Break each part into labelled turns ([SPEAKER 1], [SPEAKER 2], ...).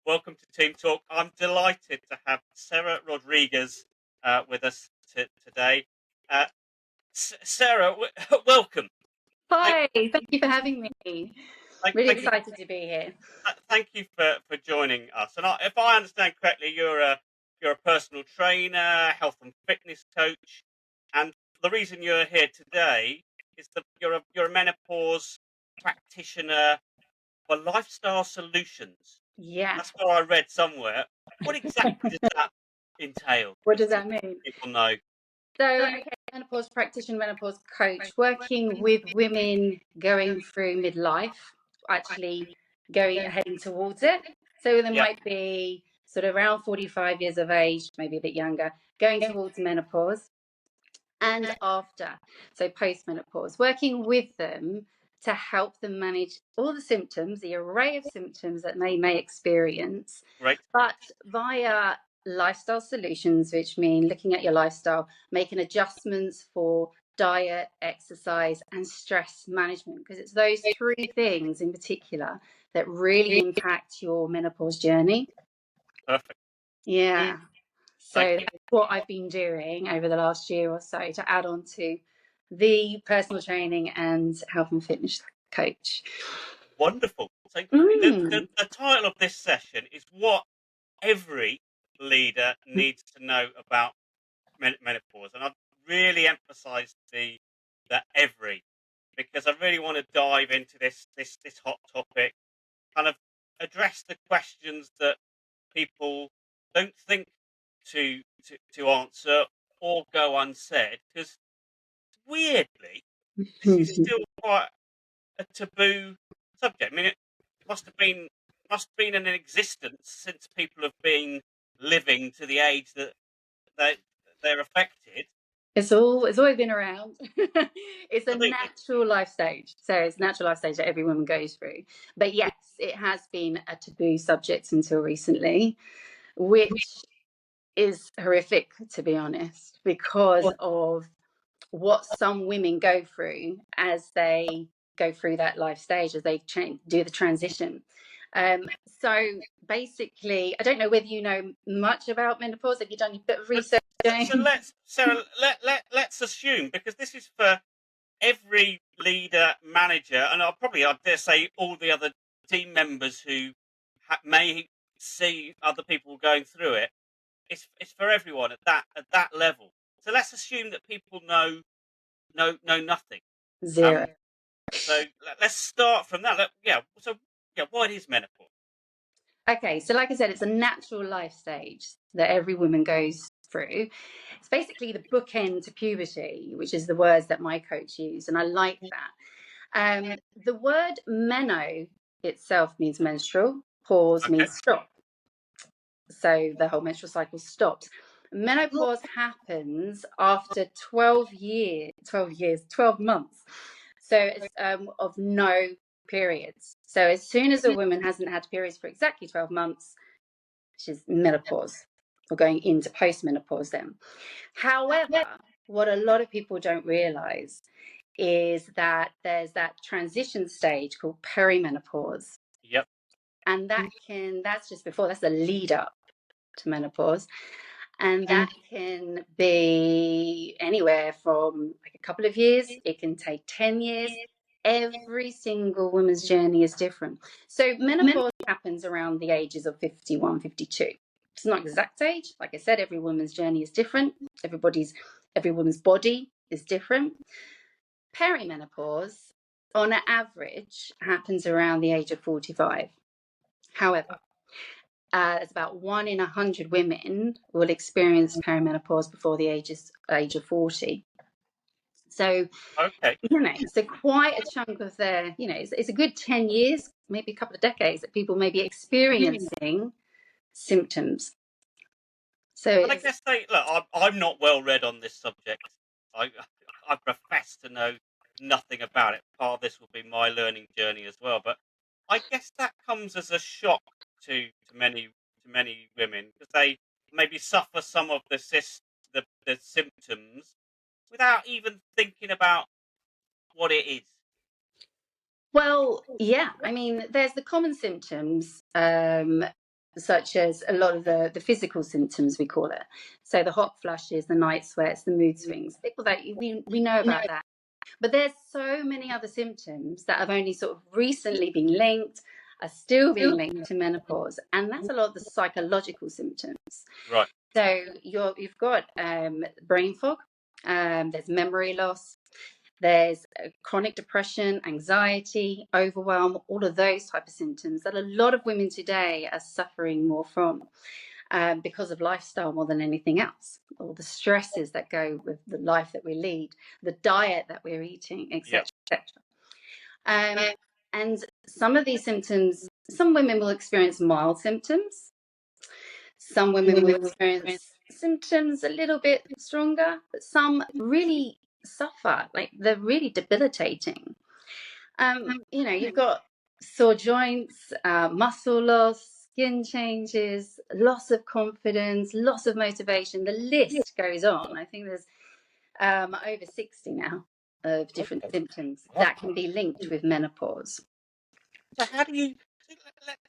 [SPEAKER 1] Welcome to Team Talk. I'm delighted to have Sarah Rodriguez with us today. Uh, Sarah, welcome. Thank,
[SPEAKER 2] Hi, thank you for having me. Really
[SPEAKER 1] thank you.
[SPEAKER 2] excited to be here.
[SPEAKER 1] Thank you for joining us. And if I understand correctly, you're a personal trainer, health and fitness coach, and the reason you're here today is that you're a menopause practitioner for lifestyle solutions.
[SPEAKER 2] Yeah,
[SPEAKER 1] That's what I read somewhere. What exactly does that entail?
[SPEAKER 2] what
[SPEAKER 1] Just
[SPEAKER 2] does
[SPEAKER 1] to
[SPEAKER 2] that mean?
[SPEAKER 1] people know.
[SPEAKER 2] So, okay, menopause practitioner, menopause coach, working with women going through midlife, actually heading towards it. So there
[SPEAKER 1] Yeah,
[SPEAKER 2] might be sort of around 45 years of age, maybe a bit younger, going towards menopause and after, so post-menopause, working with them to help them manage all the symptoms, the array of symptoms that they may experience,
[SPEAKER 1] great.
[SPEAKER 2] but via lifestyle solutions, which mean looking at your lifestyle, making adjustments for diet, exercise, and stress management, because it's those three things in particular that really impact your menopause journey.
[SPEAKER 1] Perfect.
[SPEAKER 2] Yeah. So
[SPEAKER 1] Thank you.
[SPEAKER 2] that's what I've been doing over the last year or so to add on to the personal training and health and fitness coach.
[SPEAKER 1] Wonderful. So
[SPEAKER 2] Mm.
[SPEAKER 1] the title of this session is what every leader needs to know about menopause, and I've really emphasised the every because I really want to dive into this hot topic, kind of address the questions that people don't think to answer or go unsaid, because weirdly this is still quite a taboo subject. I mean, it must have been in existence since people have been living to the age that they they're affected.
[SPEAKER 2] It's always been around. It's a
[SPEAKER 1] Absolutely.
[SPEAKER 2] natural life stage. So it's a natural life stage that every woman goes through. But yes, it has been a taboo subject until recently, which is horrific, to be honest, because of what some women go through as they go through that life stage, as they do the transition. So basically, I don't know whether you know much about menopause. Have you done a bit of research?
[SPEAKER 1] So let's Sarah, let's assume, because this is for every leader, manager, and I dare say all the other team members who may see other people going through it. It's for everyone at that level. So let's assume that people know nothing.
[SPEAKER 2] Zero.
[SPEAKER 1] Um, so let's start from that. What is menopause?
[SPEAKER 2] Okay, so like I said, it's a natural life stage that every woman goes through. It's basically the bookend to puberty, which is the words that my coach used, and I like that. The word meno itself means menstrual, pause
[SPEAKER 1] Okay.
[SPEAKER 2] means stop. So the whole menstrual cycle stops. Menopause happens after 12 months. So it's of no periods. So as soon as a woman hasn't had periods for exactly 12 months, she's menopause or going into postmenopause then. However, what a lot of people don't realize is that there's that transition stage called perimenopause.
[SPEAKER 1] Yep.
[SPEAKER 2] And that's just before, that's the lead up to menopause. And that can be anywhere from like a couple of years, it can take 10 years. Every single woman's journey is different. So menopause happens around the ages of 51, 52. It's not exact age. Like I said, every woman's journey is different. Every woman's body is different. Perimenopause, on average, happens around the age of 45. However, it's about 1 in 100 women will experience perimenopause before the age of 40. So,
[SPEAKER 1] Okay.
[SPEAKER 2] so quite a chunk of it's a good 10 years, maybe a couple of decades that people may be experiencing symptoms. So
[SPEAKER 1] And I guess I'm not well read on this subject. I I profess to know nothing about it. Part of this will be my learning journey as well. But I guess that comes as a shock to many women, because they maybe suffer some of the symptoms without even thinking about what it is.
[SPEAKER 2] well, yeah, I mean, there's the common symptoms. such as a lot of the physical symptoms, we call it. So the hot flushes, the night sweats, the mood swings, people that we know about that. But there's so many other symptoms that have only sort of recently been linked, are still being linked to menopause, and that's a lot of the psychological symptoms.
[SPEAKER 1] Right.
[SPEAKER 2] So you've got brain fog, there's memory loss, there's chronic depression, anxiety, overwhelm, all of those type of symptoms that a lot of women today are suffering more from because of lifestyle more than anything else, all the stresses that go with the life that we lead, the diet that we're eating, etc., etc. And some of these symptoms, some women will experience mild symptoms. Some women will experience symptoms a little bit stronger, but some really suffer, like they're really debilitating. You've got sore joints, muscle loss, skin changes, loss of confidence, loss of motivation. The list goes on. I think there's over 60 now of different symptoms that can be linked with menopause.
[SPEAKER 1] So how do you?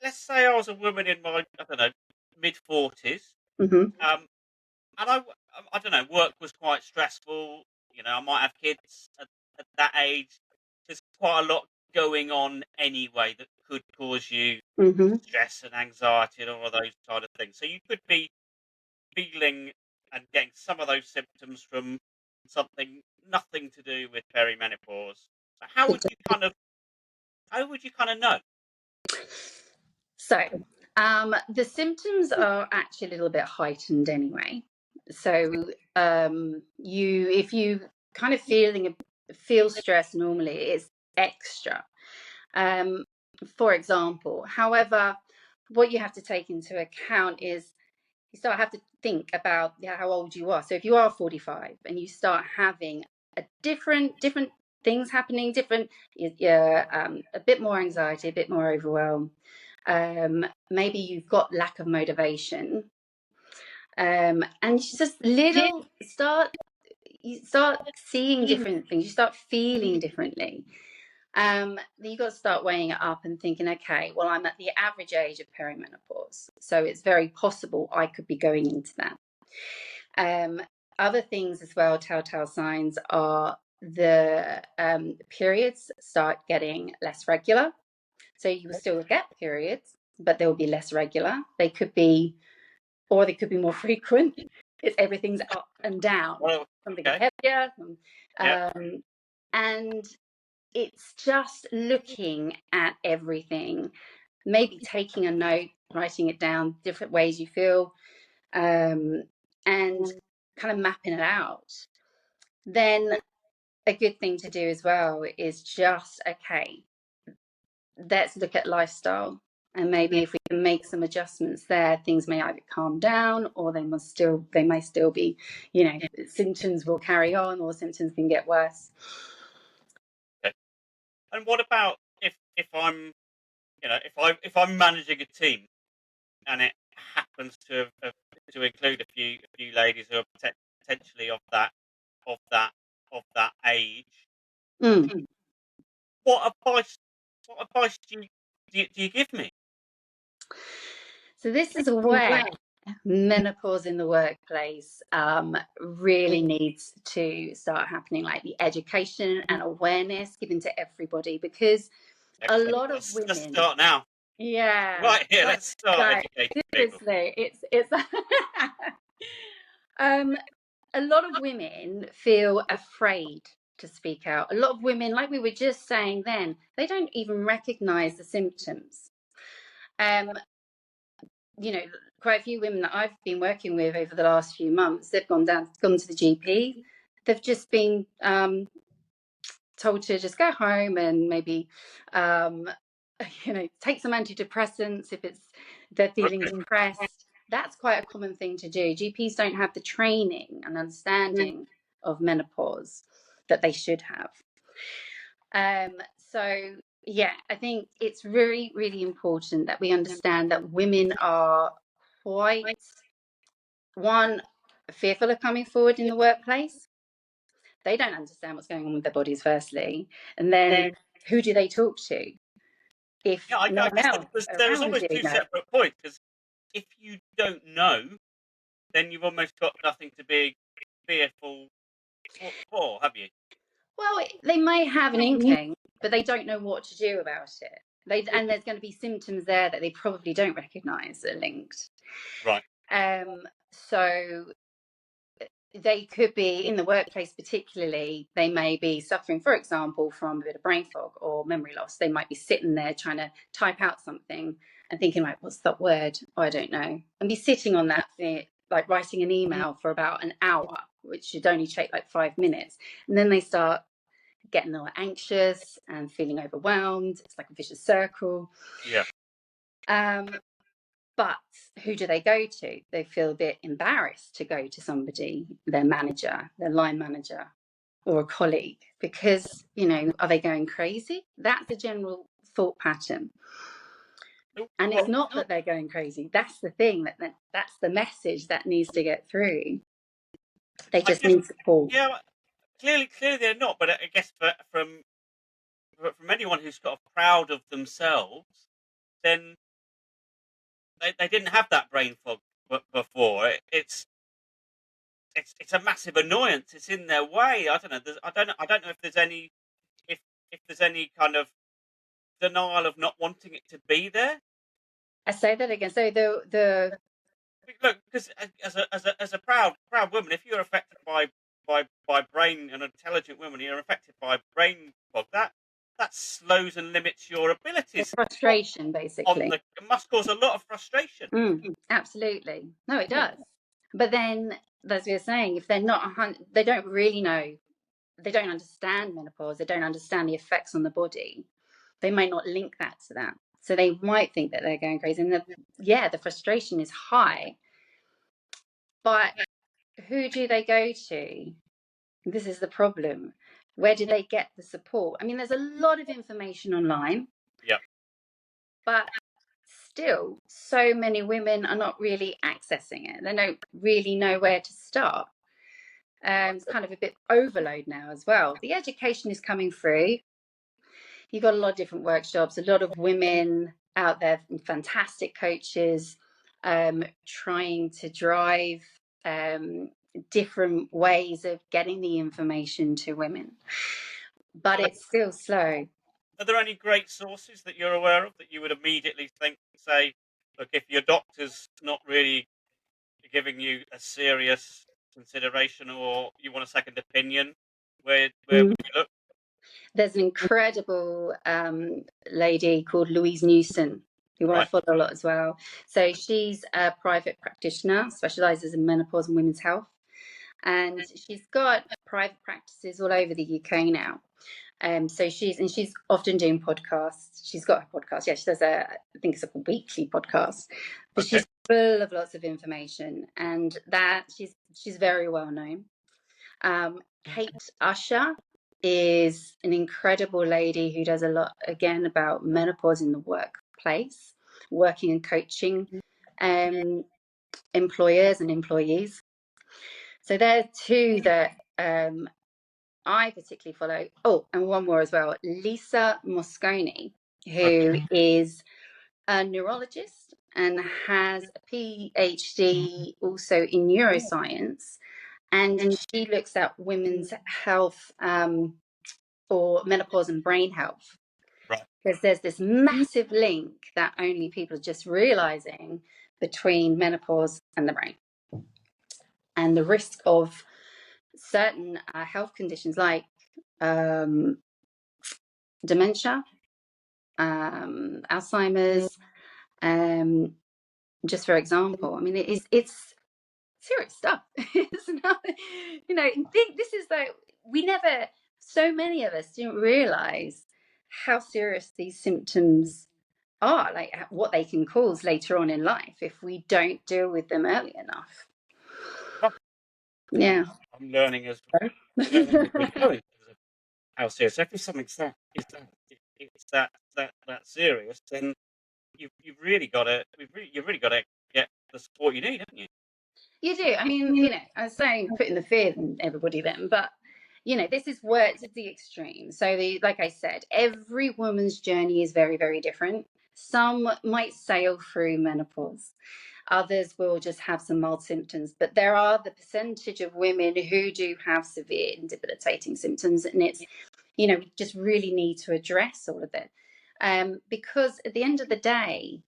[SPEAKER 1] Let's say I was a woman in my, I don't know, mid-40s,
[SPEAKER 2] Mm-hmm.
[SPEAKER 1] and I don't know, work was quite stressful. I might have kids at that age. There's quite a lot going on anyway that could cause you
[SPEAKER 2] Mm-hmm.
[SPEAKER 1] stress and anxiety and all of those kind of things. So you could be feeling and getting some of those symptoms from something nothing to do with perimenopause. So how would you kind of know?
[SPEAKER 2] So the symptoms are actually a little bit heightened anyway. So if you kind of feel stress normally, it's extra. For example, however, what you have to take into account is you start have to think about how old you are. So if you are 45 and you start having a different things happening, a bit more anxiety, a bit more overwhelm. Maybe you've got lack of motivation, and you just you start seeing different things. You start feeling differently. Then you've got to start weighing it up and thinking, okay, well, I'm at the average age of perimenopause, so it's very possible I could be going into that. Other things as well, telltale signs are the periods start getting less regular. So you will still get periods, but they will be less regular. They could be more frequent. Everything's up and down.
[SPEAKER 1] Well,
[SPEAKER 2] Something's
[SPEAKER 1] okay,
[SPEAKER 2] heavier,
[SPEAKER 1] yeah,
[SPEAKER 2] and it's just looking at everything, maybe taking a note, writing it down, different ways you feel, and kind of mapping it out. Then a good thing to do as well is just, okay, let's look at lifestyle. And maybe if we can make some adjustments there, things may either calm down or they may still be, symptoms will carry on or symptoms can get worse.
[SPEAKER 1] okay. And what about if I'm if I'm managing a team and it happens to include a few ladies who are potentially of that of that age?
[SPEAKER 2] Mm.
[SPEAKER 1] What advice do you give me?
[SPEAKER 2] So this is where menopause in the workplace really needs to start happening, like the education and awareness given to everybody, because a
[SPEAKER 1] Excellent.
[SPEAKER 2] lot of
[SPEAKER 1] Let's
[SPEAKER 2] women,
[SPEAKER 1] start now.
[SPEAKER 2] yeah,
[SPEAKER 1] Right here. Let's start
[SPEAKER 2] like
[SPEAKER 1] educating people.
[SPEAKER 2] seriously, it's a lot of women feel afraid to speak out. A lot of women, like we were just saying then, they don't even recognize the symptoms. Um, quite a few women that I've been working with over the last few months, they've gone to the GP. They've just been told to just go home and maybe, take some antidepressants if they're feeling
[SPEAKER 1] Right.
[SPEAKER 2] depressed. That's quite a common thing to do. GPs don't have the training and understanding of menopause that they should have. So yeah, I think it's really, really important that we understand that women are quite, one, fearful of coming forward in the workplace. They don't understand what's going on with their bodies, firstly. And then who do they talk to if
[SPEAKER 1] Yeah, I
[SPEAKER 2] no one
[SPEAKER 1] guess
[SPEAKER 2] else
[SPEAKER 1] there's
[SPEAKER 2] around
[SPEAKER 1] almost two
[SPEAKER 2] doing that?
[SPEAKER 1] separate points because if you don't know, then you've almost got nothing to be fearful for, have you?
[SPEAKER 2] Well, they may have an inkling, but they don't know what to do about it. And there's going to be symptoms there that they probably don't recognise that are linked.
[SPEAKER 1] Right.
[SPEAKER 2] So they could be in the workplace, particularly, they may be suffering, for example, from a bit of brain fog or memory loss. They might be sitting there trying to type out something and thinking, like, what's that word? Oh, I don't know. And be sitting on that, like writing an email for about an hour, which should only take like 5 minutes. And then they start getting a little anxious and feeling overwhelmed. It's like a vicious circle.
[SPEAKER 1] Yeah.
[SPEAKER 2] But who do they go to? They feel a bit embarrassed to go to somebody, their manager, their line manager, or a colleague, because, are they going crazy? That's a general thought pattern. And it's
[SPEAKER 1] Well,
[SPEAKER 2] not that they're going crazy. That's the thing, that's the message that needs to get through. They
[SPEAKER 1] I
[SPEAKER 2] just
[SPEAKER 1] guess,
[SPEAKER 2] need support.
[SPEAKER 1] yeah, clearly they're not. But I guess from anyone who's got proud of themselves, then they didn't have that brain fog before. It's a massive annoyance. It's in their way. I don't know. I don't know if there's any if there's any kind of denial of not wanting it to be there.
[SPEAKER 2] I say that again. So the
[SPEAKER 1] Look, because as a proud woman, if you're affected by brain, an intelligent woman, you're affected by brain fog. That slows and limits your abilities.
[SPEAKER 2] frustration, basically.
[SPEAKER 1] It must cause a lot of frustration.
[SPEAKER 2] Absolutely. No, it does. But then, as we were saying, if they're not, they don't really know, they don't understand menopause, they don't understand the effects on the body, they might not link that to that. So they might think that they're going crazy. And the frustration is high. But who do they go to? This is the problem. Where do they get the support? I mean, there's a lot of information online.
[SPEAKER 1] Yeah.
[SPEAKER 2] But still, so many women are not really accessing it. They don't really know where to start. It's kind of a bit overload now as well. The education is coming through. You've got a lot of different workshops, a lot of women out there, fantastic coaches, trying to drive different ways of getting the information to women. But it's still slow.
[SPEAKER 1] Are there any great sources that you're aware of that you would immediately say, look, if your doctor's not really giving you a serious consideration or you want a second opinion, where would you look?
[SPEAKER 2] There's an incredible lady called Louise Newson, who I
[SPEAKER 1] Right.
[SPEAKER 2] follow a lot as well. So she's a private practitioner, specialises in menopause and women's health. And she's got private practices all over the UK now. So she's often doing podcasts. She's got a podcast. Yeah, she does I think it's a weekly podcast, but
[SPEAKER 1] Okay.
[SPEAKER 2] she's full of lots of information, and that she's very well known. Kate Usher is an incredible lady who does a lot again about menopause in the workplace, working and coaching employers and employees. So there are two that I particularly follow. Oh, and one more as well, Lisa Mosconi, who is a neurologist and has a PhD also in neuroscience. And she looks at women's health for menopause and brain health.
[SPEAKER 1] Right.
[SPEAKER 2] Because there's this massive link that only people are just realizing between menopause and the brain. And the risk of certain health conditions like dementia, Alzheimer's, just for example. I mean, it's serious stuff. It's not, think this is like so many of us didn't realize how serious these symptoms are, like what they can cause later on in life if we don't deal with them early enough. Yeah.
[SPEAKER 1] I'm learning as we're going. How serious? If something's that serious, then you've really got to get the support you need, haven't you?
[SPEAKER 2] You do. I mean, I was saying putting the fear in everybody then, but this is the extreme. So like I said, every woman's journey is very, very different. Some might sail through menopause. Others will just have some mild symptoms, but there are the percentage of women who do have severe and debilitating symptoms, and it's, we just really need to address all of it, because at the end of the day,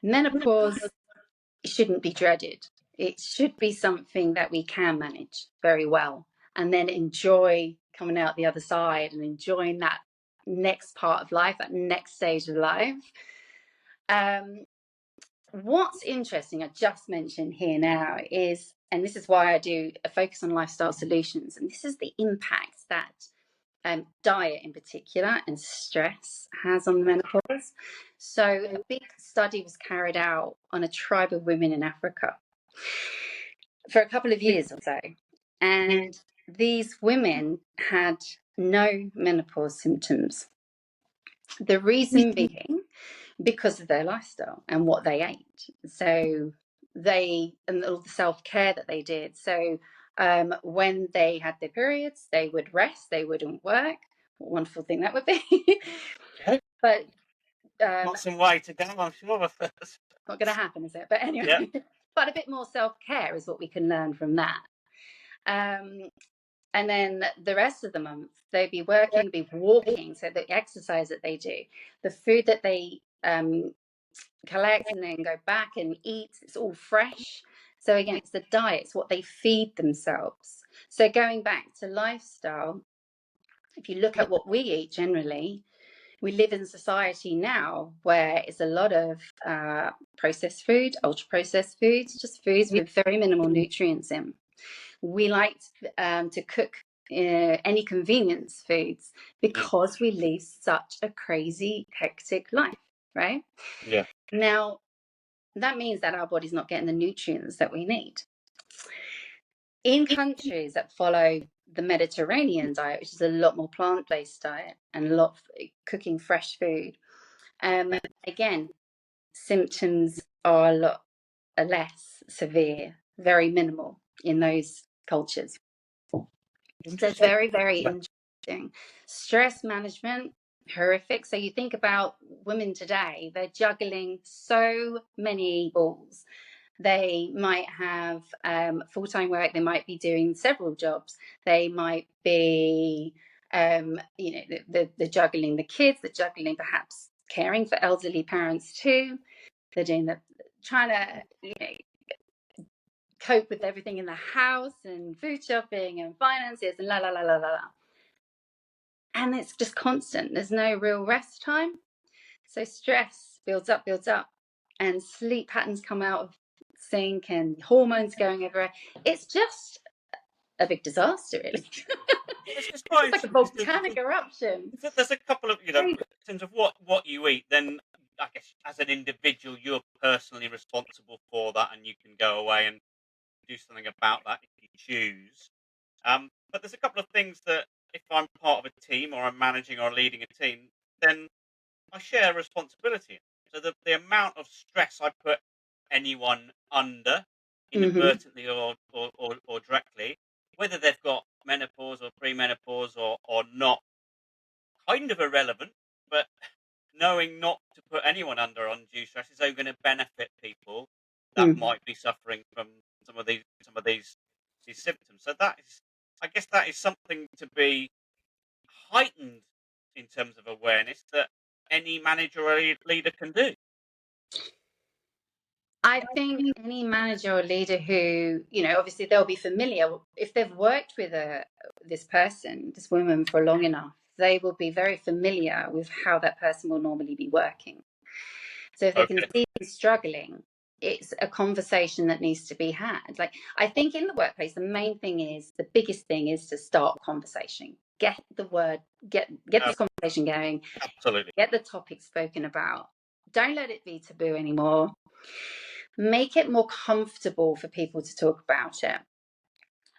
[SPEAKER 2] menopause shouldn't be dreaded. It should be something that we can manage very well, and then enjoy coming out the other side and enjoying that next part of life, that next stage of life. What's interesting, I just mentioned here now, is, and this is why I do a focus on lifestyle solutions, and this is the impact that diet in particular and stress has on menopause. So a big study was carried out on a tribe of women in Africa for a couple of years or so, and these women had no menopause symptoms. The reason being because of their lifestyle and what they ate. So and all the self-care that they did. So when they had their periods, they would rest, they wouldn't work. What a wonderful thing that would be. But
[SPEAKER 1] got some way to go, I'm sure.
[SPEAKER 2] not going to happen, is it? But anyway,
[SPEAKER 1] Yeah.
[SPEAKER 2] but a bit more self-care is what we can learn from that. And then the rest of the month, they'd be working, be walking. So the exercise that they do, the food that they collect and then go back and eat, it's all fresh. So again, it's the diet, it's what they feed themselves. So going back to lifestyle, if you look at what we eat generally, we live in a society now where it's a lot of processed food, ultra processed foods, just foods with very minimal nutrients in. We like to cook any convenience foods because we live such a crazy, hectic life, right?
[SPEAKER 1] Yeah.
[SPEAKER 2] Now, that means that our body's not getting the nutrients that we need. In countries that follow the Mediterranean diet, which is a lot more plant-based diet and a lot of cooking fresh food, again, symptoms are a lot less severe, very minimal in those cultures. So it's very, very interesting. Stress management, horrific. So you think about women today, they're juggling so many balls. They might have full-time work, they might be doing several jobs, they might be they're juggling the kids, they're juggling perhaps caring for elderly parents too, they're doing trying to cope with everything in the house and food shopping and finances and la la la la la. And it's just constant. There's no real rest time. So stress builds up, and sleep patterns come out of sync and hormones going everywhere. It's just a big disaster, really.
[SPEAKER 1] It's quite
[SPEAKER 2] like a volcanic eruption.
[SPEAKER 1] There's a couple of, in terms of what you eat, then I guess as an individual, you're personally responsible for that, and you can go away and do something about that if you choose. But there's a couple of things that if I'm part of a team or I'm managing or leading a team, then I share responsibility. So the amount of stress I put anyone under, inadvertently or directly, whether they've got menopause or premenopause or not, kind of irrelevant. But knowing not to put anyone under undue stress is only going to benefit people that might be suffering from some of these symptoms. So I guess that is something to be heightened in terms of awareness that any manager or leader can do.
[SPEAKER 2] I think any manager or leader who, obviously they'll be familiar, if they've worked with this woman for long enough, they will be very familiar with how that person will normally be working. So if they can see them struggling, it's a conversation that needs to be had. Like, I think in the workplace, the biggest thing is to start conversation. Get this conversation going.
[SPEAKER 1] Absolutely.
[SPEAKER 2] Get the topic spoken about. Don't let it be taboo anymore. Make it more comfortable for people to talk about it.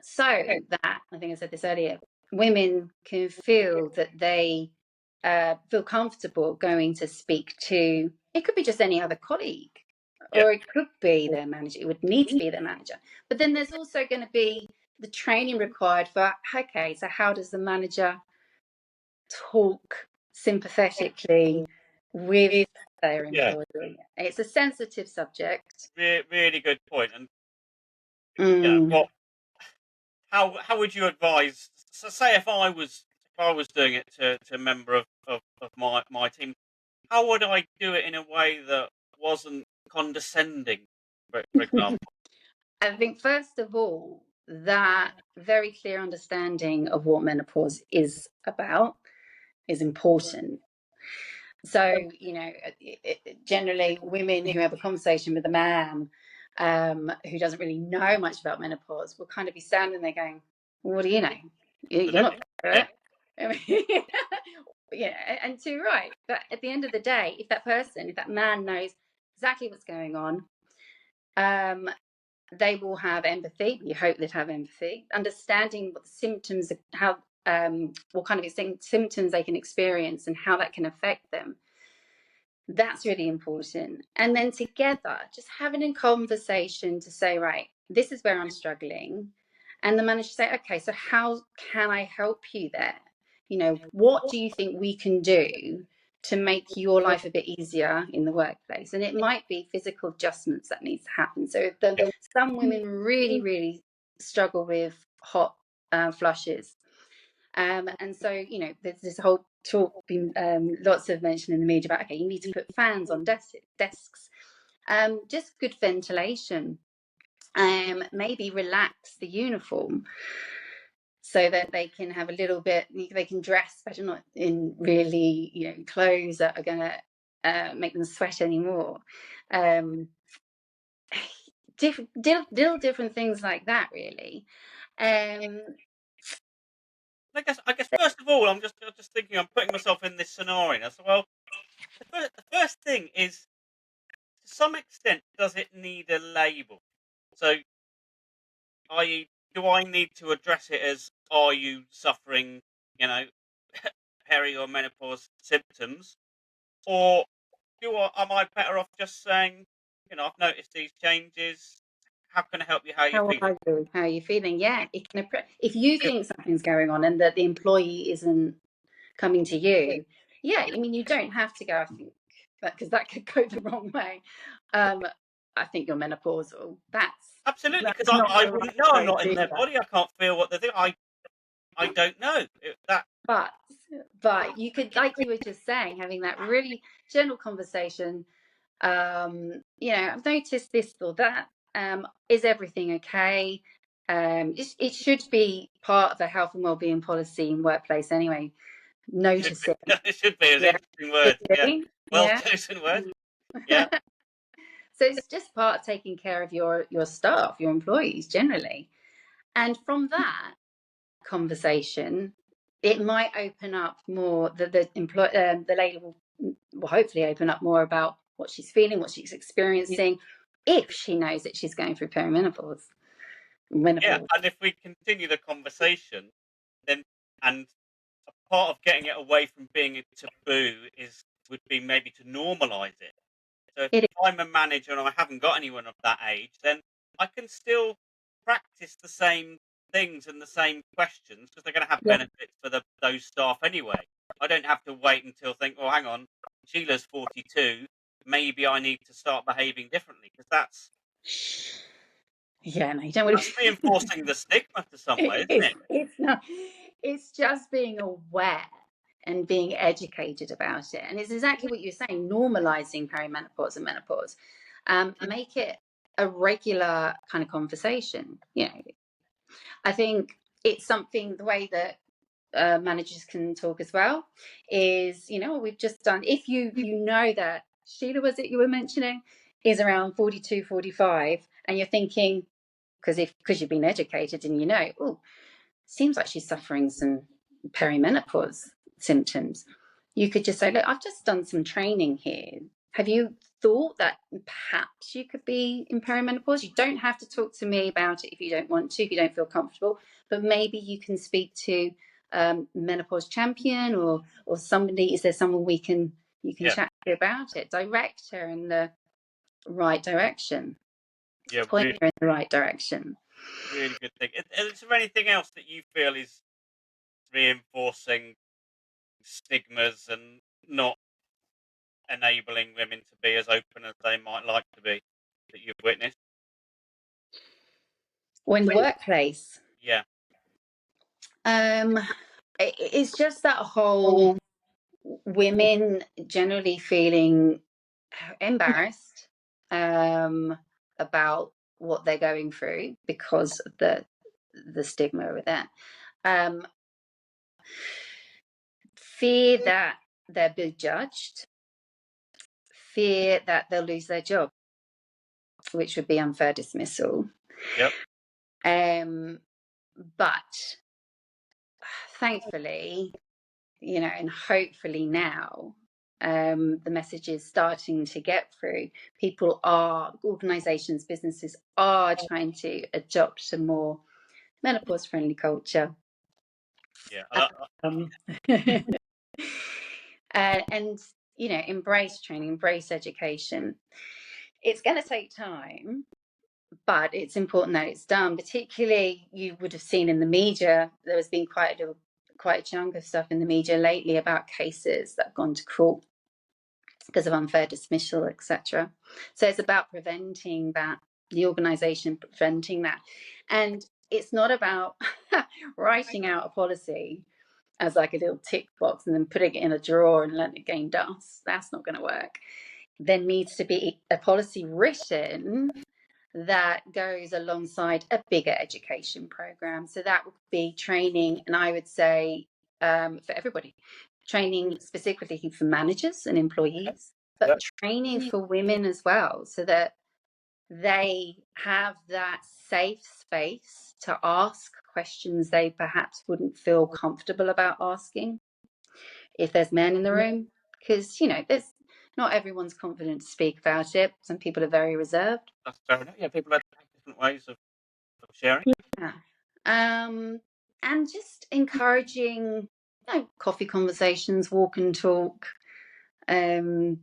[SPEAKER 2] So that, I think I said this earlier, women can feel that they feel comfortable going to speak to, it could be just any other colleague, or it could be their manager. It would need to be their manager. But then there's also going to be the training required for, okay, so how does the manager talk sympathetically with their
[SPEAKER 1] Yeah,
[SPEAKER 2] employee. It's a sensitive subject.
[SPEAKER 1] really good point. And
[SPEAKER 2] Mm.
[SPEAKER 1] what? How would you advise? So, say if I was doing it to a member of my team, how would I do it in a way that wasn't condescending, for example?
[SPEAKER 2] I think, first of all, that very clear understanding of what menopause is about is important. So, generally, women who have a conversation with a man who doesn't really know much about menopause will kind of be standing there going, well, what do you know? You're not
[SPEAKER 1] Absolutely.
[SPEAKER 2] going
[SPEAKER 1] Yeah.
[SPEAKER 2] through it. I mean, and too right. But at the end of the day, if that man knows exactly what's going on, um, they will have empathy. You hope they'd have empathy, understanding what the symptoms, how what kind of symptoms they can experience and how that can affect them. That's really important. And then together, just having a conversation to say, right, this is where I'm struggling. And the manager say, okay, so how can I help you there? What do you think we can do to make your life a bit easier in the workplace? And it might be physical adjustments that needs to happen. So some women really, really struggle with hot flushes. And so, there's this whole talk been lots of mention in the media about, okay, you need to put fans on desks, just good ventilation, maybe relax the uniform so that they can have a little bit, they can dress better, not in really, clothes that are going to make them sweat anymore. Different things like that, really. Um,
[SPEAKER 1] I guess first of all, I'm just thinking. I'm putting myself in this scenario. And I said, well, the first thing is, to some extent, does it need a label? So, i.e., do I need to address it as, are you suffering, you know, peri or menopause symptoms, or am I better off just saying, I've noticed these changes. How can I help you? How are you
[SPEAKER 2] How
[SPEAKER 1] feeling?
[SPEAKER 2] are you? How are you feeling? Yeah, it can. If you think something's going on and that the employee isn't coming to you, yeah, I mean, you don't have to go. I think because that could go the wrong way. I think you're menopausal.
[SPEAKER 1] Absolutely, because
[SPEAKER 2] That's not
[SPEAKER 1] I
[SPEAKER 2] the right
[SPEAKER 1] wouldn't know. I'm
[SPEAKER 2] way
[SPEAKER 1] not
[SPEAKER 2] to
[SPEAKER 1] in
[SPEAKER 2] do
[SPEAKER 1] their
[SPEAKER 2] that.
[SPEAKER 1] body. I can't feel what they're doing. I don't know. That
[SPEAKER 2] But you could, like you were just saying, having that really general conversation. I've noticed this or that. Is everything okay? It should be part of a health and wellbeing policy in workplace anyway.
[SPEAKER 1] should be.
[SPEAKER 2] Noticing,
[SPEAKER 1] It should be. As
[SPEAKER 2] yeah,
[SPEAKER 1] interesting
[SPEAKER 2] should
[SPEAKER 1] words. Yeah,
[SPEAKER 2] be,
[SPEAKER 1] well
[SPEAKER 2] yeah.
[SPEAKER 1] chosen words. Yeah,
[SPEAKER 2] So it's just part of taking care of your staff, your employees generally, and from that conversation, it might open up more. The lady will hopefully open up more about what she's feeling, what she's experiencing, if she knows that she's going through perimenopause.
[SPEAKER 1] yeah.
[SPEAKER 2] Menopause.
[SPEAKER 1] And if we continue the conversation, then and a part of getting it away from being a taboo would be maybe to normalise it. So if
[SPEAKER 2] It is.
[SPEAKER 1] I'm a manager and I haven't got anyone of that age, then I can still practice the same things and the same questions because they're going to have
[SPEAKER 2] Yeah.
[SPEAKER 1] benefits for those staff anyway. I don't have to wait until think, oh, hang on, Sheila's 42. Maybe I need to start behaving differently because
[SPEAKER 2] Yeah, no, you don't want
[SPEAKER 1] that's
[SPEAKER 2] to.
[SPEAKER 1] reinforcing the stigma to some way, isn't
[SPEAKER 2] It's
[SPEAKER 1] it?
[SPEAKER 2] it's not. It's just being aware and being educated about it, and it's exactly what you're saying. Normalizing perimenopause and menopause, make it a regular kind of conversation. I think it's something, the way that managers can talk as well is, what we've just done. If you know that Sheila, was it you were mentioning, is around 42, 45, and you're thinking, because you've been educated and oh, seems like she's suffering some perimenopause symptoms. You could just say, look, I've just done some training here. Have you thought that perhaps you could be in perimenopause? You don't have to talk to me about it if you don't want to, if you don't feel comfortable, but maybe you can speak to menopause champion or somebody. Is there someone you can
[SPEAKER 1] Yeah,
[SPEAKER 2] chat to about it? Direct her in the right direction,
[SPEAKER 1] yeah,
[SPEAKER 2] point her in the right direction.
[SPEAKER 1] really good thing. Is there anything else that you feel is reinforcing stigmas and not enabling women to be as open as they might like to be that you've witnessed?
[SPEAKER 2] Or in the workplace.
[SPEAKER 1] Yeah,
[SPEAKER 2] It's just that whole women generally feeling embarrassed about what they're going through because of the stigma with it. Um, fear that they'll be judged, fear that they'll lose their job, which would be unfair dismissal.
[SPEAKER 1] yep,
[SPEAKER 2] But thankfully, and hopefully now, the message is starting to get through. Organizations, businesses are trying to adopt a more menopause-friendly culture.
[SPEAKER 1] yeah.
[SPEAKER 2] Um, and, embrace training, embrace education. It's going to take time, but it's important that it's done. Particularly, you would have seen in the media, there has been quite a chunk of stuff in the media lately about cases that have gone to court because of unfair dismissal, etc. So it's about preventing that, the organisation preventing that. And it's not about writing out a policy as like a little tick box and then putting it in a drawer and letting it gain dust. That's not going to work. There needs to be a policy written that goes alongside a bigger education program. So that would be training, and I would say for everybody, training specifically for managers and employees, but
[SPEAKER 1] Yep.
[SPEAKER 2] training for women as well, so that they have that safe space to ask questions they perhaps wouldn't feel comfortable about asking if there's men in the room, because there's not everyone's confident to speak about it. Some people are very reserved.
[SPEAKER 1] That's fair enough. Yeah, people have different ways of sharing.
[SPEAKER 2] Yeah. And just encouraging, coffee conversations, walk and talk. Yeah,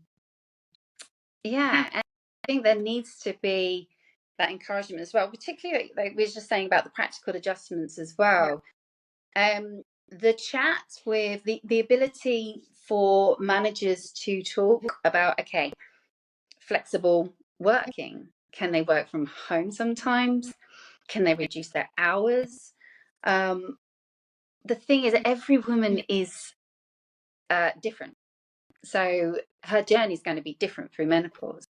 [SPEAKER 2] and I think there needs to be that encouragement as well, particularly like we were just saying about the practical adjustments as well. The chat with the ability for managers to talk about, okay, flexible working. Can they work from home sometimes? Can they reduce their hours? The thing is, every woman is different. So her journey is going to be different through menopause.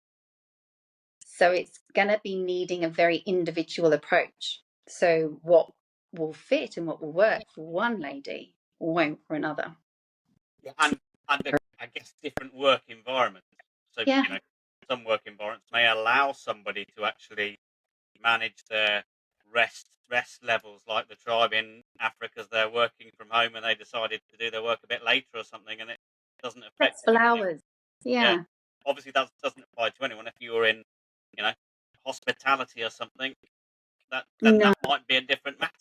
[SPEAKER 2] So it's going to be needing a very individual approach. So what will fit and what will work for one lady won't for another.
[SPEAKER 1] Yeah, and I guess different work environments. So
[SPEAKER 2] Yeah,
[SPEAKER 1] some work environments may allow somebody to actually manage their rest levels, like the tribe in Africa, they're working from home and they decided to do their work a bit later or something, and it doesn't affect
[SPEAKER 2] flexible
[SPEAKER 1] anything.
[SPEAKER 2] hours.
[SPEAKER 1] Yeah,
[SPEAKER 2] Yeah,
[SPEAKER 1] obviously that doesn't apply to anyone. If you're in, you know, hospitality or something, then
[SPEAKER 2] no,
[SPEAKER 1] that might be a different matter.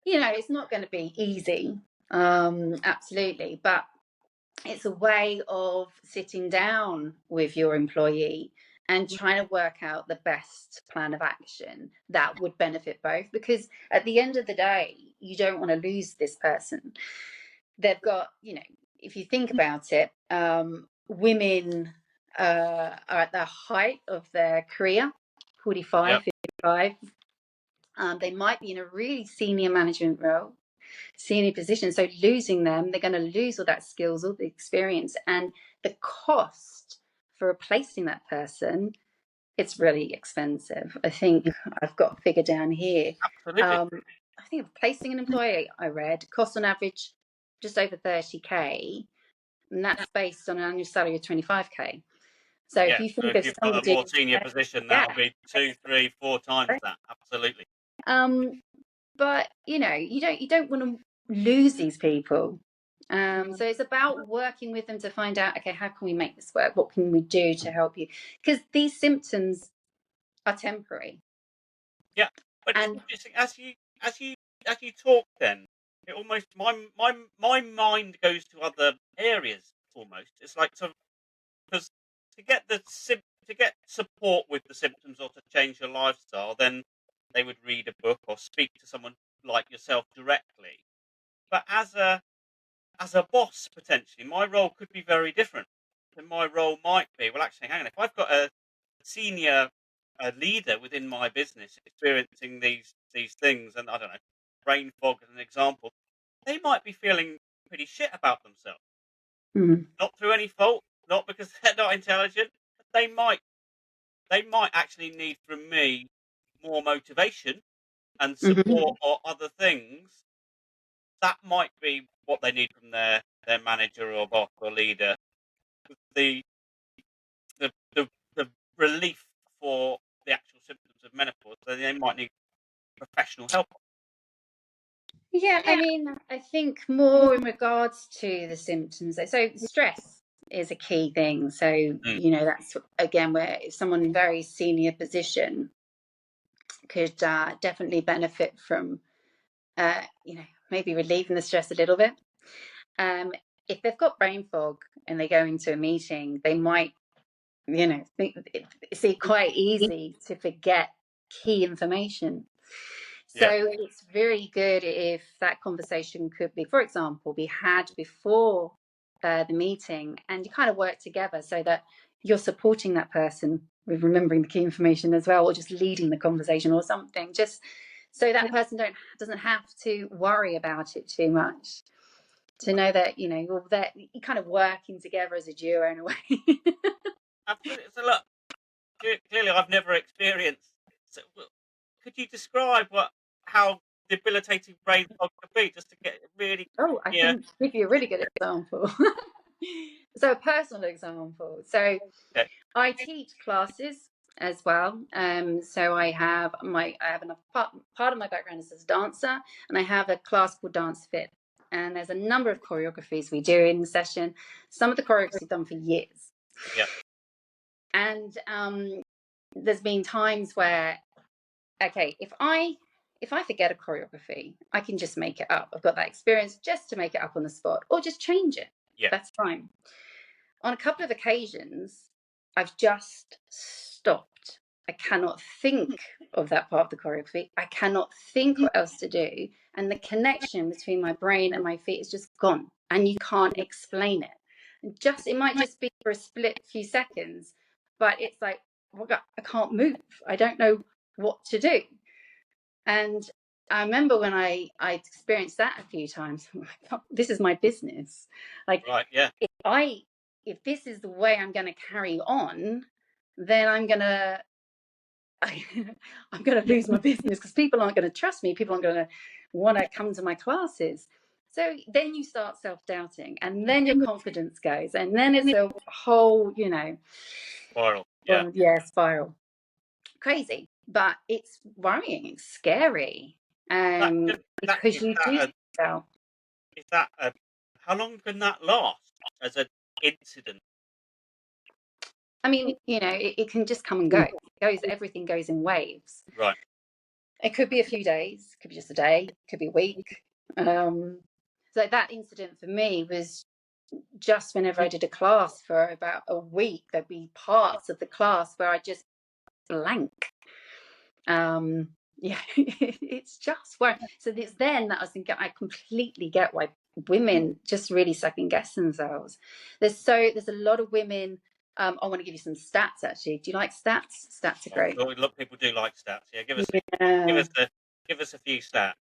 [SPEAKER 2] it's not going to be easy. Absolutely, but it's a way of sitting down with your employee and trying to work out the best plan of action that would benefit both, because at the end of the day you don't want to lose this person. They've got, if you think about it, women are at the height of their career, 45,
[SPEAKER 1] Yep.
[SPEAKER 2] 55. They might be in a really senior management role, senior position. So losing them, they're going to lose all that skills, all the experience, and the cost for replacing that person, it's really expensive. I think I've got a figure down here.
[SPEAKER 1] Absolutely.
[SPEAKER 2] I think replacing an employee, I read, costs on average just over 30K, and that's based on an annual salary of 25K. So if
[SPEAKER 1] Yeah.
[SPEAKER 2] you
[SPEAKER 1] So
[SPEAKER 2] think
[SPEAKER 1] if
[SPEAKER 2] of
[SPEAKER 1] you've got a
[SPEAKER 2] somebody,
[SPEAKER 1] more senior position,
[SPEAKER 2] yeah,
[SPEAKER 1] that'll be 2, 3, 4 times that. Absolutely.
[SPEAKER 2] but you don't want to lose these people. So it's about working with them to find out, okay, how can we make this work? What can we do to help you? Because these symptoms are temporary.
[SPEAKER 1] Yeah, but it's
[SPEAKER 2] And
[SPEAKER 1] interesting as you talk. Then it almost my mind goes to other areas. Almost, it's like because to get to get support with the symptoms or to change your lifestyle, then they would read a book or speak to someone like yourself directly. But as a boss, potentially, my role could be very different. And my role might be, well, actually, hang on, if I've got a senior leader within my business experiencing these things, and I don't know, brain fog as an example, they might be feeling pretty shit about themselves.
[SPEAKER 2] Mm.
[SPEAKER 1] Not through any fault, not because they're not intelligent, but they might actually need from me more motivation and
[SPEAKER 2] Mhm.
[SPEAKER 1] support or other things. That might be what they need from their manager or boss or leader. The the relief for the actual symptoms of menopause, so they might need professional help.
[SPEAKER 2] Yeah, I mean, I think more in regards to the symptoms. So stress is a key thing. So,
[SPEAKER 1] Mm,
[SPEAKER 2] that's again where someone in very senior position could definitely benefit from, maybe relieving the stress a little bit. Um, if they've got brain fog and they go into a meeting, they might, it's quite easy to forget key information. So
[SPEAKER 1] yeah,
[SPEAKER 2] it's very good if that conversation could be, for example, be had before the meeting, and you kind of work together so that you're supporting that person with remembering the key information as well, or just leading the conversation or something, just so that person doesn't have to worry about it too much. To know that you're kind of working together as a duo in a way.
[SPEAKER 1] absolutely. So look, clearly, I've never experienced. So, could you describe how debilitating brain fog could be, just to get really,
[SPEAKER 2] Oh, I
[SPEAKER 1] yeah,
[SPEAKER 2] can give you a really good example. So a personal example. So
[SPEAKER 1] okay,
[SPEAKER 2] I teach classes as well. So I have enough part of my background is as a dancer, and I have a class called Dance Fit. And there's a number of choreographies we do in the session. Some of the choreographies we've done for years.
[SPEAKER 1] yeah,
[SPEAKER 2] And there's been times where, okay, if I forget a choreography, I can just make it up. I've got that experience just to make it up on the spot, or just change it.
[SPEAKER 1] yeah,
[SPEAKER 2] That's fine. On a couple of occasions, I've just stopped. I cannot think of that part of the choreography. I cannot think what else to do. And the connection between my brain and my feet is just gone. And you can't explain it. It might just be for a split few seconds, but it's like, oh God, I can't move. I don't know what to do. And I remember when I experienced that a few times. I'm like, oh, this is my business. Like,
[SPEAKER 1] right, yeah,
[SPEAKER 2] if I if this is the way I'm going to carry on, then I'm going to lose my business, because people aren't going to trust me. People aren't going to want to come to my classes. So then you start self-doubting, and then your confidence goes, and then it's a whole,
[SPEAKER 1] spiral, yeah.
[SPEAKER 2] well, yeah, spiral. Crazy, but it's worrying. It's scary,
[SPEAKER 1] That could that
[SPEAKER 2] because you do doubt.
[SPEAKER 1] is that a how long can that last as an incident?
[SPEAKER 2] I mean, it can just come and go. Everything goes in waves.
[SPEAKER 1] Right,
[SPEAKER 2] It could be a few days, it could be just a day, it could be a week. So that incident for me was just whenever I did a class for about a week. There'd be parts of the class where I just blank. Yeah, it's just where. So it's then that I was thinking, I completely get why women just really second guess themselves. There's a lot of women. I want to give you some stats. Actually, do you like stats? Stats are
[SPEAKER 1] I'm
[SPEAKER 2] great.
[SPEAKER 1] sure look, people do like stats. Yeah, give
[SPEAKER 2] Yeah.
[SPEAKER 1] us a give us a few stats.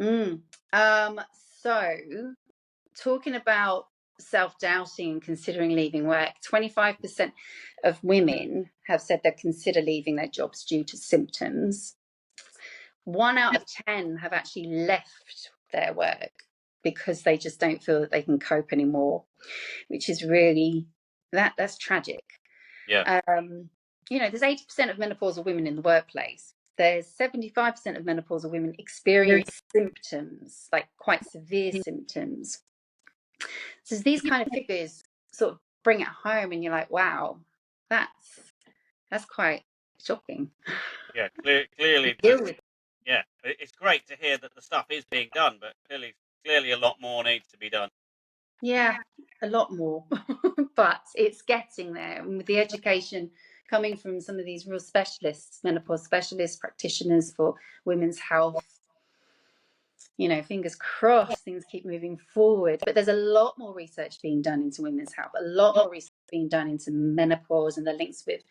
[SPEAKER 2] Mm. Um, so talking about self-doubting and considering leaving work, 25% of women have said they'd consider leaving their jobs due to symptoms. 1 out of 10 have actually left their work because they just don't feel that they can cope anymore, which is really that's tragic.
[SPEAKER 1] Yeah,
[SPEAKER 2] There's 80% of menopausal women in the workplace. There's 75% of menopausal women experience symptoms, like quite severe symptoms. So these kind of figures sort of bring it home, and you're like, wow, that's quite shocking.
[SPEAKER 1] yeah. Clearly,
[SPEAKER 2] Deal with.
[SPEAKER 1] yeah. It's great to hear that the stuff is being done, but clearly, a lot more needs to be done.
[SPEAKER 2] Yeah, a lot more, but it's getting there. And with the education coming from some of these real specialists, menopause specialists, practitioners for women's health, fingers crossed things keep moving forward. But there's a lot more research being done into women's health, a lot more research being done into menopause and the links with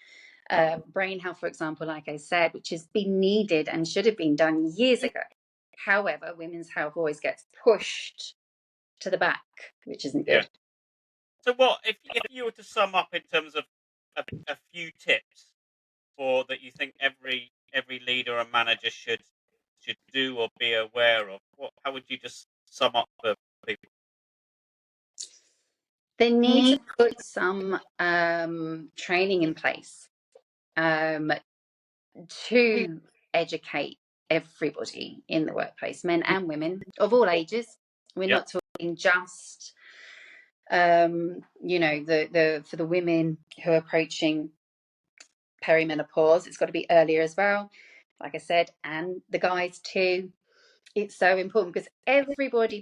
[SPEAKER 2] brain health, for example, like I said, which has been needed and should have been done years ago. However, women's health always gets pushed to the back, which isn't
[SPEAKER 1] Yeah.
[SPEAKER 2] good.
[SPEAKER 1] So, what if you were to sum up in terms of a few tips for that you think every leader or manager should do or be aware of? How would you just sum up for people?
[SPEAKER 2] They need to put some training in place to educate everybody in the workplace, men and women of all ages. We're
[SPEAKER 1] Yep.
[SPEAKER 2] not talking just the for the women who are approaching perimenopause. It's got to be earlier as well, like I said, and the guys too. It's so important because everybody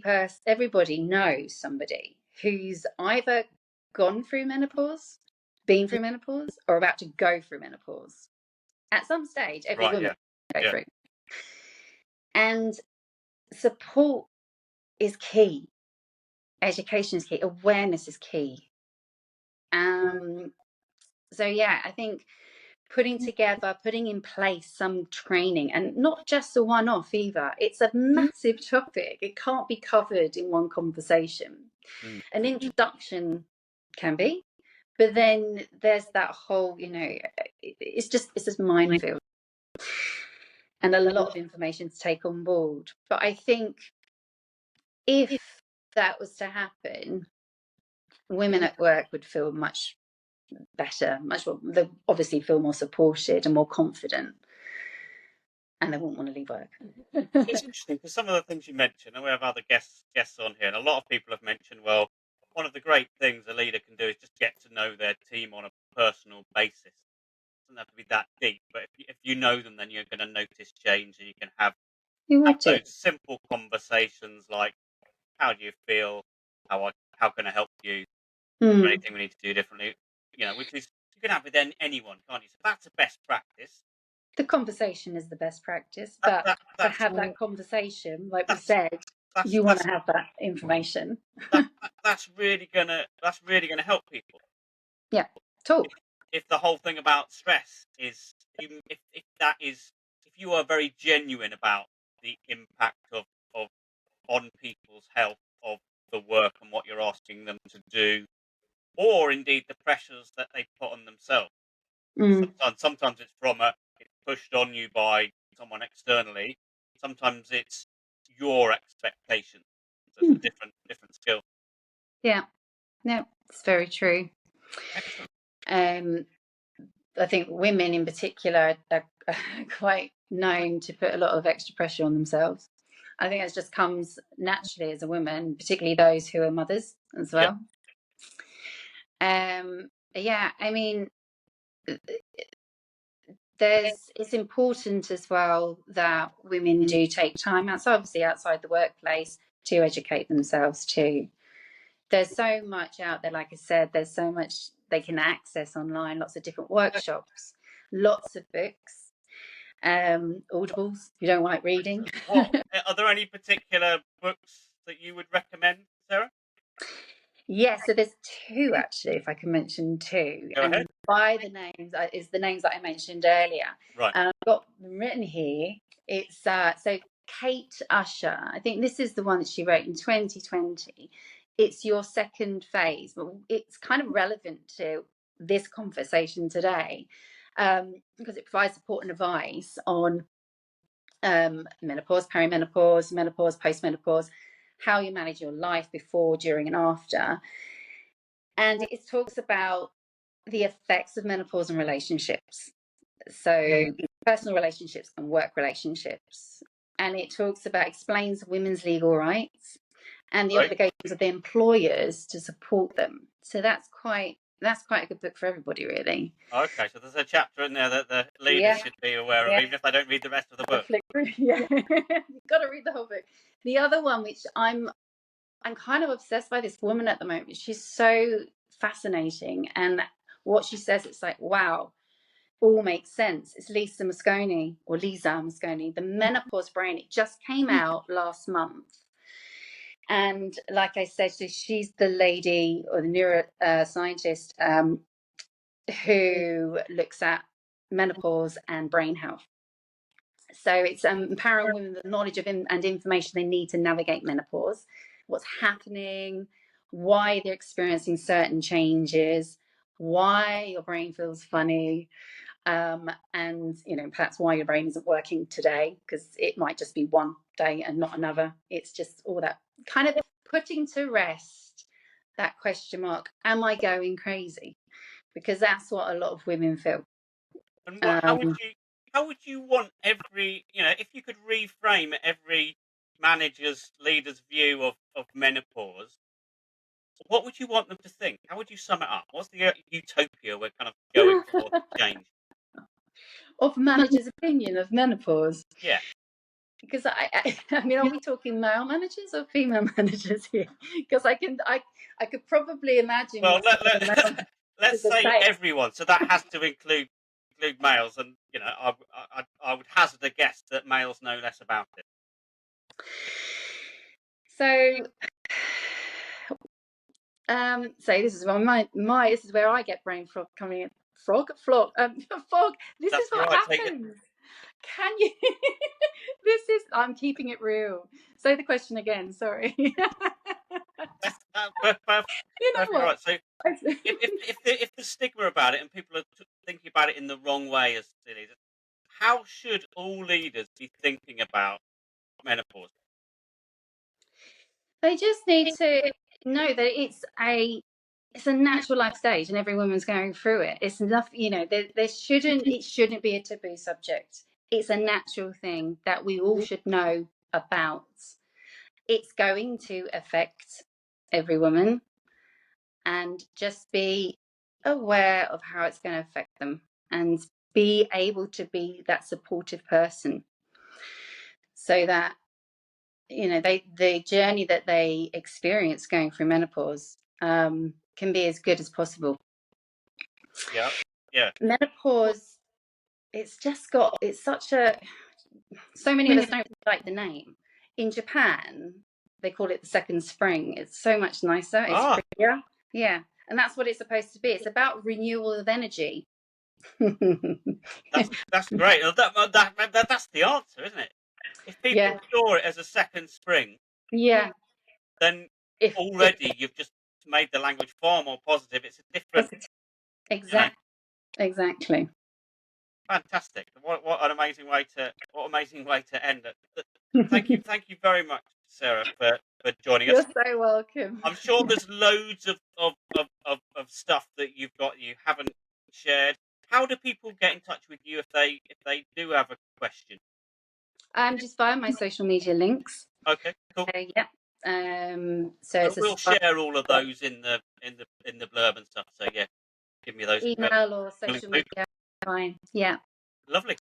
[SPEAKER 2] knows somebody who's either gone through menopause, been through menopause, or about to go through menopause. At some stage, every
[SPEAKER 1] Right.
[SPEAKER 2] woman
[SPEAKER 1] Yeah.
[SPEAKER 2] go
[SPEAKER 1] Yeah.
[SPEAKER 2] through. And support is key. Education is key. Awareness is key. So yeah, I think putting in place some training, and not just a one-off either. It's a massive topic. It can't be covered in one conversation.
[SPEAKER 1] Mm.
[SPEAKER 2] An introduction can be, but then there's that whole, it's just a minefield and a lot of information to take on board. But I think if that was to happen, women at work would feel much better, much more, they obviously feel more supported and more confident, and they wouldn't want to leave work.
[SPEAKER 1] It's interesting because some of the things you mentioned, and we have other guests on here, and a lot of people have mentioned, well, one of the great things a leader can do is just get to know their team on a personal basis. It doesn't have to be that deep, but if you know them, then you're going to notice change, and you can
[SPEAKER 2] You
[SPEAKER 1] have
[SPEAKER 2] would do.
[SPEAKER 1] those simple conversations like, how do you feel? How can I help you? Is there
[SPEAKER 2] Mm.
[SPEAKER 1] anything we need to do differently? Which is you can have with anyone, can't you? So that's a best practice.
[SPEAKER 2] The conversation is the best practice,
[SPEAKER 1] That,
[SPEAKER 2] but
[SPEAKER 1] that
[SPEAKER 2] to
[SPEAKER 1] that's
[SPEAKER 2] have that conversation, like we
[SPEAKER 1] that's
[SPEAKER 2] said,
[SPEAKER 1] that's
[SPEAKER 2] you want
[SPEAKER 1] that's
[SPEAKER 2] to have that information.
[SPEAKER 1] that's really gonna help people.
[SPEAKER 2] Yeah,
[SPEAKER 1] If,
[SPEAKER 2] talk.
[SPEAKER 1] if the whole thing about stress is if that is if you are very genuine about the impact of on people's health of the work and what you're asking them to do, or indeed the pressures that they put on themselves.
[SPEAKER 2] Mm.
[SPEAKER 1] Sometimes it's pushed on you by someone externally. Sometimes it's your expectations. So it's a
[SPEAKER 2] Mm.
[SPEAKER 1] different skill.
[SPEAKER 2] Yeah, no, it's very true.
[SPEAKER 1] Excellent.
[SPEAKER 2] I think women in particular are quite known to put a lot of extra pressure on themselves. I think it just comes naturally as a woman, particularly those who are mothers as
[SPEAKER 1] Yeah.
[SPEAKER 2] well. Yeah, I mean, it's important as well that women do take time outside, obviously outside the workplace, to educate themselves too. There's so much out there, like I said, there's so much they can access online, lots of different workshops, lots of books, audibles if you don't like reading.
[SPEAKER 1] What are there any particular books that you would recommend, Sarah?
[SPEAKER 2] Yeah, so there's two actually, if I can mention two,
[SPEAKER 1] Go ahead.
[SPEAKER 2] and by the names is the names that I mentioned earlier.
[SPEAKER 1] Right.
[SPEAKER 2] And I've got them written here. It's so Kate Usher. I think this is the one that she wrote in 2020. It's Your Second Phase, but it's kind of relevant to this conversation today because it provides support and advice on menopause, perimenopause, menopause, postmenopause, how you manage your life before, during, and after. And it talks about the effects of menopause and relationships. So, personal relationships and work relationships. And it explains women's legal rights and the
[SPEAKER 1] Right.
[SPEAKER 2] obligations of the employers to support them. So that's quite a good book for everybody, really.
[SPEAKER 1] Okay. So there's a chapter in there that the leaders
[SPEAKER 2] Yeah,
[SPEAKER 1] should be aware of,
[SPEAKER 2] yeah.
[SPEAKER 1] even if they don't read the rest of the
[SPEAKER 2] I
[SPEAKER 1] book.
[SPEAKER 2] flick through. Yeah, you've got to read the whole book. The other one, which I'm kind of obsessed by this woman at the moment. She's so fascinating, and what she says, it's like, wow, all makes sense. It's Lisa Mosconi, The Menopause Brain. It just came out last month, And like I said, so she's the lady or the neuroscientist who looks at menopause and brain health. So it's empowering women with the knowledge of and information they need to navigate menopause, what's happening, why they're experiencing certain changes, why your brain feels funny, and perhaps why your brain isn't working today, because it might just be one day and not another. It's just all that kind of putting to rest that question mark, am I going crazy? Because that's what a lot of women feel.
[SPEAKER 1] And how would you want every, if you could reframe every manager's leader's view of menopause, what would you want them to think? How would you sum it up? What's the utopia we're kind of going for to change?
[SPEAKER 2] Of managers' opinion of menopause.
[SPEAKER 1] Yeah.
[SPEAKER 2] Because I mean, are we talking male managers or female managers here? Because I could probably imagine
[SPEAKER 1] Well,
[SPEAKER 2] what some of the male
[SPEAKER 1] let's
[SPEAKER 2] managers are
[SPEAKER 1] say
[SPEAKER 2] saying.
[SPEAKER 1] everyone. So that has to include males, and I would hazard a guess that males know less about it.
[SPEAKER 2] So, this is this is where I get brain fog coming in. Fog. This
[SPEAKER 1] That's
[SPEAKER 2] is
[SPEAKER 1] all
[SPEAKER 2] what
[SPEAKER 1] right. Take it.
[SPEAKER 2] happens. Can you? I'm keeping it real. Say the question again. Sorry.
[SPEAKER 1] That's perfect.
[SPEAKER 2] You know
[SPEAKER 1] Perfectly
[SPEAKER 2] what?
[SPEAKER 1] right. So if the stigma about it and people are thinking about it in the wrong way as leaders, how should all leaders be thinking about menopause?
[SPEAKER 2] They just need to know that it's a natural life stage, and every woman's going through it. It's enough, it shouldn't be a taboo subject. It's a natural thing that we all should know about. It's going to affect every woman, and just be aware of how it's going to affect them, and be able to be that supportive person, so that the journey that they experience going through menopause can be as good as possible.
[SPEAKER 1] Yeah. Yeah.
[SPEAKER 2] Menopause, it's such a, so many of us don't like the name. In Japan, they call it the second spring. It's so much nicer. It's prettier. Yeah. And that's what it's supposed to be. It's about renewal of energy.
[SPEAKER 1] That's great. That's the answer, isn't it? If people
[SPEAKER 2] Yeah.
[SPEAKER 1] saw it as a second spring,
[SPEAKER 2] Yeah.
[SPEAKER 1] then
[SPEAKER 2] If
[SPEAKER 1] already you've just made the language far more positive. It's a different, you know,
[SPEAKER 2] exactly.
[SPEAKER 1] fantastic. What an amazing way to end it. Thank you very much, Sarah, for joining
[SPEAKER 2] You're
[SPEAKER 1] us.
[SPEAKER 2] so welcome.
[SPEAKER 1] I'm sure there's loads of stuff that you haven't shared. How do people get in touch with you if they do have a question?
[SPEAKER 2] Just via my social media links.
[SPEAKER 1] Okay, cool.
[SPEAKER 2] Yeah. So
[SPEAKER 1] And
[SPEAKER 2] it's
[SPEAKER 1] we'll share all of those in the blurb and stuff. So yeah, give me those.
[SPEAKER 2] email or
[SPEAKER 1] We'll
[SPEAKER 2] social
[SPEAKER 1] include.
[SPEAKER 2] media. Fine. Yeah.
[SPEAKER 1] Lovely.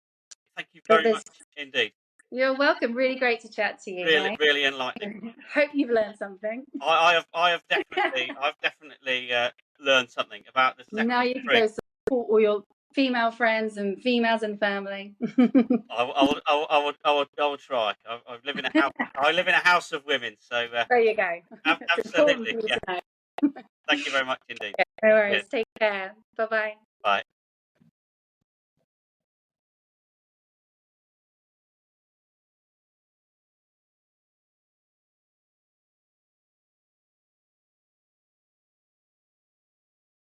[SPEAKER 1] Thank you
[SPEAKER 2] So
[SPEAKER 1] very much indeed.
[SPEAKER 2] you're welcome. Really great to chat to you,
[SPEAKER 1] Really,
[SPEAKER 2] mate.
[SPEAKER 1] really enlightening.
[SPEAKER 2] Hope you've learned something.
[SPEAKER 1] I've definitely learned something about the
[SPEAKER 2] Now
[SPEAKER 1] second
[SPEAKER 2] you can
[SPEAKER 1] spring.
[SPEAKER 2] go support all your female friends and females in the family.
[SPEAKER 1] I will try. I live in a house. I live in a house of women, so
[SPEAKER 2] There you go. It's important
[SPEAKER 1] absolutely.
[SPEAKER 2] for you
[SPEAKER 1] Yeah.
[SPEAKER 2] to know.
[SPEAKER 1] Thank you very much indeed.
[SPEAKER 2] No
[SPEAKER 1] Cheers.
[SPEAKER 2] worries. Take care. Bye bye.